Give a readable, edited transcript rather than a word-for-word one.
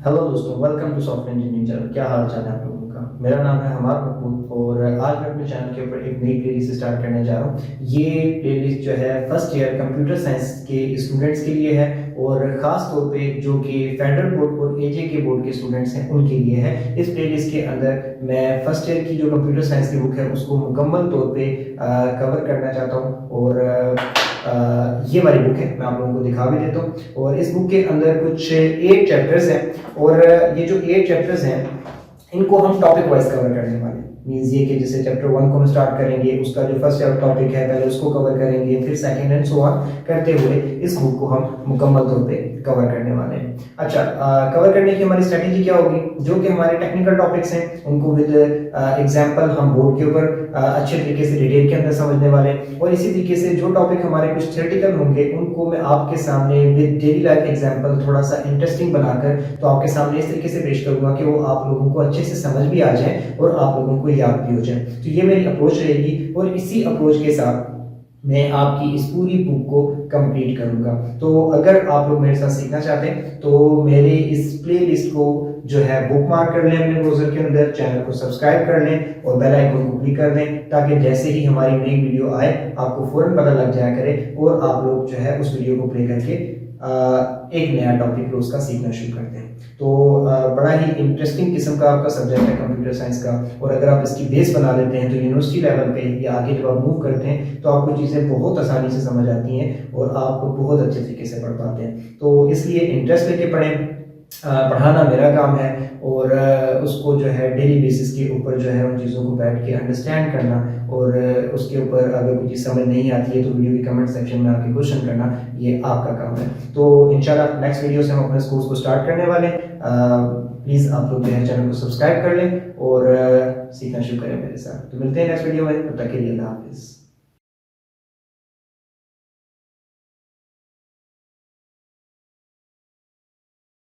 Hello दोस्तों, welcome to software engineering channel. क्या हाल चाल है आप लोगों का। मेरा नाम है हमार मकबूल और आज मैं अपने चैनल के ऊपर एक नई प्लेलिस्ट स्टार्ट करने जा रहा हूँ। ये प्लेलिस्ट जो है फर्स्ट ईयर कंप्यूटर साइंस के स्टूडेंट्स के लिए है और ख़ास तौर पे जो कि फेडरल बोर्ड और एजे के बोर्ड के स्टूडेंट्स हैं उनके लिए है। इस प्लेलिस्ट के अंदर मैं फर्स्ट ईयर की जो कंप्यूटर साइंस की बुक है उसको मुकम्मल तौर पे कवर करना चाहता हूँ और ये वाली बुक है, मैं आप लोगों को दिखा भी देता हूँ। और इस बुक के अंदर कुछ 8 चैप्टर्स हैं और ये जो 8 चैप्टर्स हैं इनको हम टॉपिक वाइज कवर करने वाले हैं। मींस ये कि जैसे चैप्टर 1 को हम स्टार्ट करेंगे, उसका जो फर्स्ट टॉपिक है पहले उसको कवर करेंगे, फिर सेकंड एंड सो ऑन करते हुए इस बुक को हम मुकम्मल तौर पे कवर करने वाले हैं। अच्छा, कवर करने की हमारी स्ट्रेटेजी क्या होगी? जो कि हमारे टेक्निकल टॉपिक्स हैं उनको विद एग्जांपल हम बोर्ड के ऊपर अच्छे तरीके से डिटेल के अंदर समझने वाले हैं और इसी तरीके से जो टॉपिक हमारे कुछ थ्योरेटिकल होंगे उनको मैं आपके सामने विद डेली लाइफ एग्जांपल थोड़ा सा इंटरेस्टिंग बनाकर तो आपके सामने इस तरीके से पेश करूंगा कि वो आप लोगों को अच्छे से समझ भी आ जाए और आप लोगों को याद भी हो जाए। तो ये मेरी अप्रोच रहेगी और इसी अप्रोच के साथ मैं आपकी इस पूरी बुक को कंप्लीट करूंगा। तो अगर आप लोग मेरे साथ सीखना चाहते हैं तो मेरे इस प्लेलिस्ट को जो है बुक मार्क कर लें अपने ब्राउज़र के अंदर, चैनल को सब्सक्राइब कर लें और बेल आइकन को क्लिक कर दें ताकि जैसे ही हमारी नई वीडियो आए आपको फौरन पता लग जाया करे और आप लोग जो है उस वीडियो को प्ले करके एक नया टॉपिक उसका सीखना शुरू करते हैं। तो बड़ा ही इंटरेस्टिंग किस्म का आपका सब्जेक्ट है कंप्यूटर साइंस का और अगर आप इसकी बेस बना लेते हैं तो यूनिवर्सिटी लेवल पे या आगे जब आप मूव करते हैं तो आपको चीज़ें बहुत आसानी से समझ आती हैं और आप बहुत अच्छे तरीके से पढ़ पाते हैं। तो इसलिए इंटरेस्ट लेके पढ़ें। पढ़ाना मेरा काम है और उसको जो है डेली बेसिस के ऊपर जो है उन चीज़ों को बैठ के अंडरस्टैंड करना और उसके ऊपर अगर कोई चीज़ समझ नहीं आती है तो वीडियो के कमेंट सेक्शन में आके क्वेश्चन करना, ये आपका काम है। तो इंशाल्लाह नेक्स्ट वीडियो से हम अपने कोर्स को स्टार्ट करने वाले हैं। प्लीज़ आप लोग मेरे चैनल को सब्सक्राइब कर लें और सीखना शुरू करें मेरे साथ। तो मिलते हैं नेक्स्ट वीडियो में, तब तक के लिए अल्लाह हाफिज़।